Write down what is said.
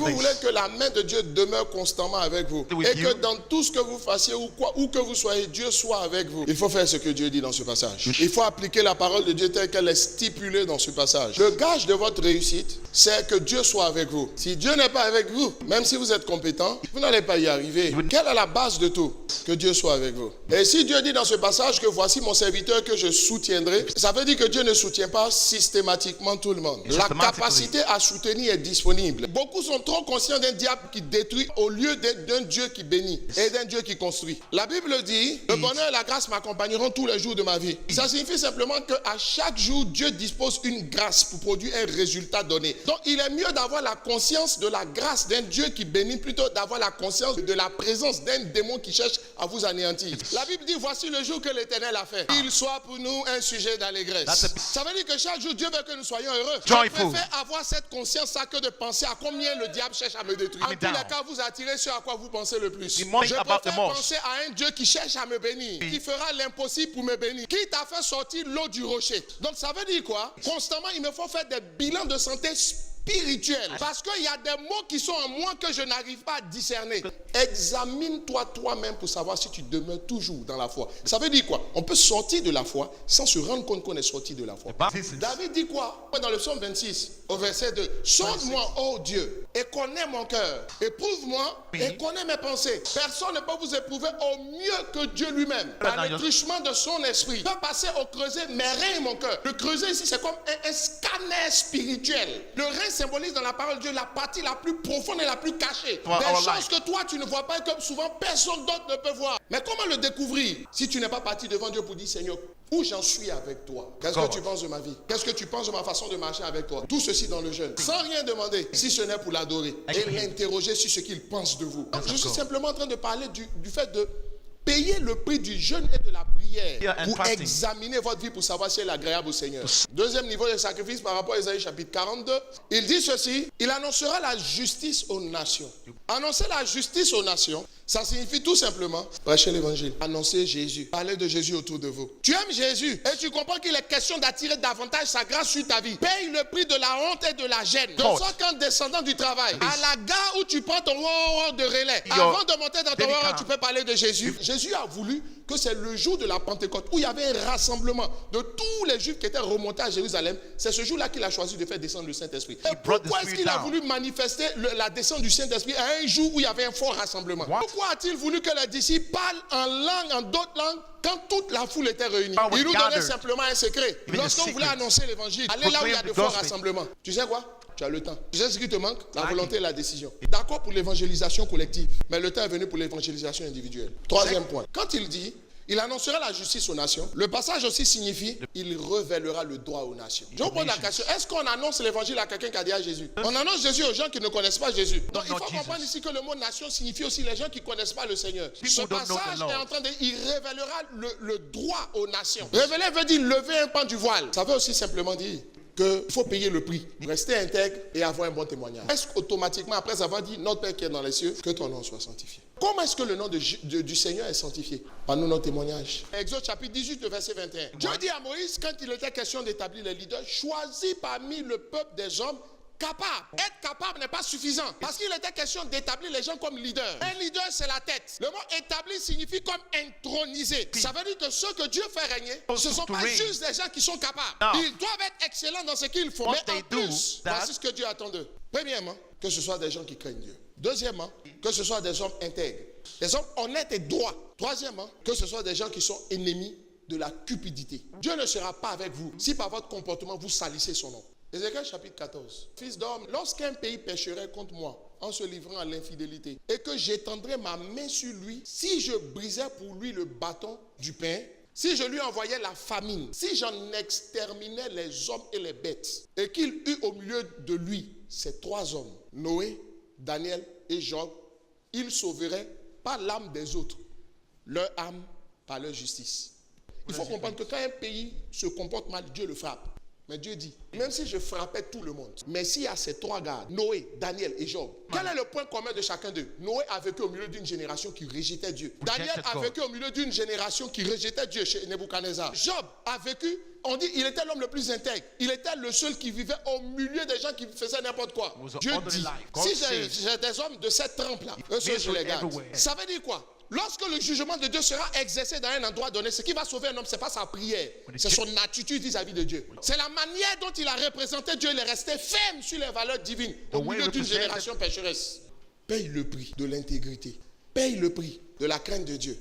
vous voulez que la main de Dieu demeure constamment avec vous et que dans tout ce que vous fassiez où que vous soyez, Dieu soit avec vous, il faut faire ce que Dieu dit dans ce passage. Il faut appliquer la parole de Dieu telle qu'elle est stipulée dans ce passage. Le gage de votre réussite, c'est que Dieu soit avec vous. Si Dieu n'est pas avec vous, même si vous êtes compétent, vous n'allez pas y arriver. Quelle est la base de tout? Que Dieu soit avec vous. Et si Dieu dit dans ce passage que voici mon serviteur que je soutiendrai, ça veut dire que Dieu ne soutient pas systématiquement tout le monde. La capacité à soutenir est disponible. Beaucoup sont trop conscients d'un diable qui détruit au lieu d'un Dieu qui bénit et d'un Dieu qui construit. La Bible dit, le bonheur et la grâce m'accompagneront tous les jours de ma vie. Ça signifie simplement qu'à chaque jour, Dieu dispose une grâce pour produire un résultat donné. Donc il est mieux d'avoir la conscience de la grâce d'un Dieu qui bénit plutôt d'avoir la conscience de la présence d'un démon qui cherche à vous anéantir. La Bible dit, voici le jour que l'Éternel a fait. Il soit pour nous un sujet d'allégresse. Ça veut dire que chaque jour, Dieu veut que nous soyons heureux. Je préfère avoir cette conscience-là que de penser à combien le diable cherche à me détruire. En tous les cas, vous attirez ce à quoi vous pensez le plus. Je préfère penser à un Dieu qui cherche à me bénir, qui fera l'impossible pour me bénir, qui t'a fait sortir l'eau du rocher. Donc ça veut dire quoi? Constamment, il me faut faire des bilans de santé spirituelle. Parce qu'il y a des mots qui sont en moi que je n'arrive pas à discerner. Examine-toi toi-même pour savoir si tu demeures toujours dans la foi. Ça veut dire quoi? On peut sortir de la foi sans se rendre compte qu'on est sorti de la foi. David dit quoi? Dans le psaume 26, au verset 2. Sonde-moi, ô Dieu, et connais mon cœur. Éprouve-moi et connais mes pensées. Personne ne peut vous éprouver au mieux que Dieu lui-même. Par le truchement de son esprit. Peut passer au creuset mes reins et mon cœur. Le creuset ici, c'est comme un scanner spirituel. Le rein symbolise dans la parole de Dieu la partie la plus profonde et la plus cachée. Des choses que toi tu ne vois pas et que souvent personne d'autre ne peut voir. Mais comment le découvrir si tu n'es pas parti devant Dieu pour dire Seigneur, où j'en suis avec toi? Qu'est-ce que tu penses de ma vie? Qu'est-ce que tu penses de ma façon de marcher avec toi? Tout ceci dans le jeûne. Sans rien demander, si ce n'est pour l'adorer et l'interroger sur ce qu'il pense de vous. Je suis simplement en train de parler du fait de payer le prix du jeûne et de la prière pour examiner votre vie pour savoir si elle est agréable au Seigneur. Deuxième niveau de sacrifice par rapport à Isaïe chapitre 42. Il dit ceci, il annoncera la justice aux nations. Annoncer la justice aux nations, ça signifie tout simplement prêcher l'évangile, annoncer Jésus, parler de Jésus autour de vous. Tu aimes Jésus et tu comprends qu'il est question d'attirer davantage sa grâce sur ta vie. Paye le prix de la honte et de la gêne. De sorte qu'en descendant du travail, à la gare où tu prends ton de relais, avant de monter dans ton tu peux parler de Jésus. Jésus a voulu que c'est le jour de la Pentecôte où il y avait un rassemblement de tous les Juifs qui étaient remontés à Jérusalem. C'est ce jour-là qu'il a choisi de faire descendre le Saint-Esprit. Et pourquoi est-ce qu'il a voulu manifester la descente du Saint-Esprit à un jour où il y avait un fort rassemblement? Pourquoi a-t-il voulu que les disciples parlent en langue, en d'autres langues, quand toute la foule était réunie? Il nous donnait simplement un secret. Lorsqu'on voulait annoncer l'évangile, allez là où il y a de forts rassemblements. Tu sais quoi? Tu as le temps. Tu sais ce qui te manque? La volonté et la décision. D'accord pour l'évangélisation collective, mais le temps est venu pour l'évangélisation individuelle. Troisième point. Quand il dit, il annoncera la justice aux nations, le passage aussi signifie, il révélera le droit aux nations. Je vous pose la question, est-ce qu'on annonce l'évangile à quelqu'un qui a dit à Jésus? On annonce Jésus aux gens qui ne connaissent pas Jésus. Donc il faut comprendre ici que le mot nation signifie aussi les gens qui ne connaissent pas le Seigneur. Ce passage est en train de, il révélera le droit aux nations. Révéler veut dire lever un pan du voile. Ça veut aussi simplement dire qu'il faut payer le prix, rester intègre et avoir un bon témoignage. Est-ce qu'automatiquement, après avoir dit notre Père qui est dans les cieux, que ton nom soit sanctifié? Comment est-ce que le nom du Seigneur est sanctifié? Par nos témoignages. Exode chapitre 18, le verset 21. Dieu dit à Moïse, quand il était question d'établir les leaders, choisis parmi le peuple des hommes capables. Être capable n'est pas suffisant. Parce qu'il était question d'établir les gens comme leaders. Un leader, c'est la tête. Le mot établir signifie comme introniser. Ça veut dire que ceux que Dieu fait régner, ce ne sont pas juste des gens qui sont capables. Ils doivent être excellents dans ce qu'ils font. Mais en plus, voici ce que Dieu attend d'eux. Premièrement, que ce soit des gens qui craignent Dieu. Deuxièmement, que ce soit des hommes intègres. Des hommes honnêtes et droits. Troisièmement, que ce soit des gens qui sont ennemis de la cupidité. Dieu ne sera pas avec vous si par votre comportement vous salissez son nom. Ézéchiel chapitre 14. Fils d'homme, lorsqu'un pays pécherait contre moi en se livrant à l'infidélité et que j'étendrais ma main sur lui, si je brisais pour lui le bâton du pain, si je lui envoyais la famine, si j'en exterminais les hommes et les bêtes, et qu'il eut au milieu de lui ces trois hommes, Noé, Daniel et Job, il sauverait pas l'âme des autres, leur âme par leur justice. Il faut comprendre que quand un pays se comporte mal, Dieu le frappe. Mais Dieu dit, même si je frappais tout le monde, mais s'il y a ces trois gars, Noé, Daniel et Job, quel est le point commun de chacun d'eux? Noé a vécu au milieu d'une génération qui rejetait Dieu. Daniel a vécu au milieu d'une génération qui rejetait Dieu chez Nebuchadnezzar. Job a vécu, on dit, il était l'homme le plus intègre. Il était le seul qui vivait au milieu des gens qui faisaient n'importe quoi. Dieu dit, si j'ai des hommes de cette trempe-là, eux seuls je les garde. Ça veut dire quoi? Lorsque le jugement de Dieu sera exercé dans un endroit donné, ce qui va sauver un homme, ce n'est pas sa prière, c'est son attitude vis-à-vis de Dieu. C'est la manière dont il a représenté Dieu. Il est resté ferme sur les valeurs divines au milieu d'une génération pécheresse. Paye le prix de l'intégrité. Paye le prix de la crainte de Dieu.